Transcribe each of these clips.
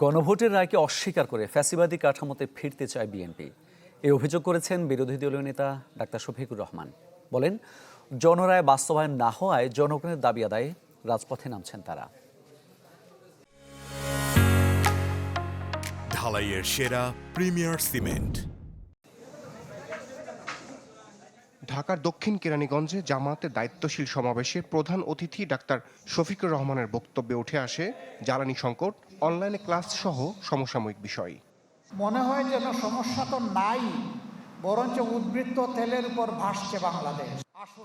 গণভোটের রায়কে অস্বীকার করে ফ্যাসিবাদী কাঠামোতে ফিরতে চায় বিএনপি। এই অভিযোগ করেছেন বিরোধী দলীয় নেতা ডাক্তার শফিকুর রহমান। বলেন, জনরায় বাস্তবায়ন না হওয়ায় জনগণের দাবি আদায়ে রাজপথে নামছেন তারা। ঢালাইয়ের সেরা প্রিমিয়ার সিমেন্ট। ঢাকার দক্ষিণ কেরানীগঞ্জে জামায়াতের দায়িত্বশীল সমাবেশে প্রধান অতিথি ডাক্তার শফিকুর রহমানের বক্তব্যে উঠে আসে জ্বালানি সংকট, অনলাইনে ক্লাস সহ সমসাময়িক বিষয়। মনে হয় যেন সমস্যা তো নাই, বরঞ্চ উদ্বৃত্ত তেলের উপর ভাসছে বাংলাদেশ।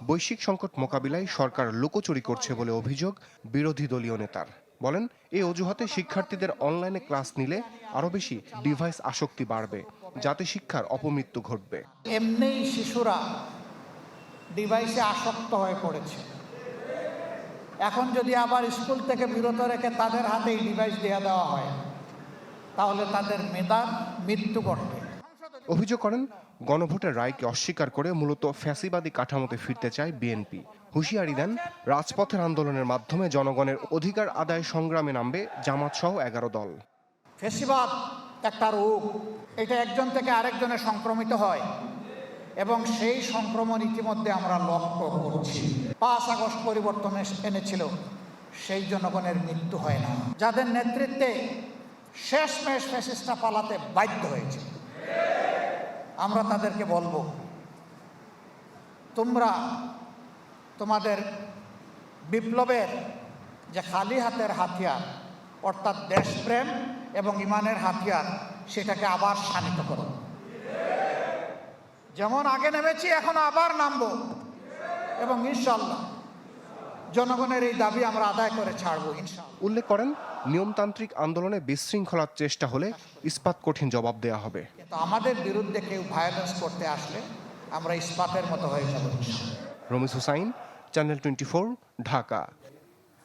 বৈশ্বিক সংকট মোকাবিলায় সরকার লুকোচুরি করছে বলে অভিযোগ বিরোধী দলীয় নেতার। বলেন, এই অজুহাতে শিক্ষার্থীদের অনলাইনে ক্লাস নিলে আরও বেশি ডিভাইস আসক্তি বাড়বে, যাতে শিক্ষার অপমৃত্যু ঘটবে। এমনিই শিশুরা ডিভাইসে আসক্ত হয়ে পড়েছে, এখন যদি আবার স্কুল থেকে বিরত রেখে তাদের হাতে এই ডিভাইস দেওয়া হয়, তাহলে তাদের মেধার মৃত্যু ঘটবে। অভিযোগ করেন, গণভোটের রায়কে অস্বীকার করে মূলত ফ্যাসিবাদী কাঠামোতে ফিরতে চায় বিএনপি। হুঁশিয়ারি দেন, রাজপথের আন্দোলনের মাধ্যমে জনগণের অধিকার আদায় সংগ্রামে নামবে জামাত সহ 11 দল। ফ্যাসিবাদ একটা রোগ, এটা একজন থেকে আরেকজনে সংক্রমিত হয় এবং সেই সংক্রমণ ইতিমধ্যে আমরা লক্ষ্য করছি। 5 আগস্ট পরিবর্তন এনেছিল, সেই জনগণের মৃত্যু হয় না, যাদের নেতৃত্বে শেষমেশ ফ্যাসিস্টরা পালাতে বাধ্য হয়েছে। আমরা তাদেরকে বলবো, তোমরা তোমাদের বিপ্লবের যে খালি হাতের হাতিয়ার, অর্থাৎ দেশপ্রেম এবং ইমানের হাতিয়ার, সেটাকে আবার শানিত করো। যেমন আগে নেমেছি, এখন আবার নামবো এবং ইনশাআল্লাহ জনগণের এই দাবি আমরা আদায় করে ছাড়বো ইনশাআল্লাহ। উল্লেখ করেন, নিয়মতান্ত্রিক আন্দোলনে বিশৃঙ্খলার চেষ্টা হলে ইস্পাত কঠিন জবাব দেওয়া হবে। তো আমাদের বিরুদ্ধে কেউ ভায়োলেন্স করতে আসলে আমরা ইস্পাতের মতো হয়ে যাব। রমিজ হুসাইন, চ্যানেল 24, ঢাকা।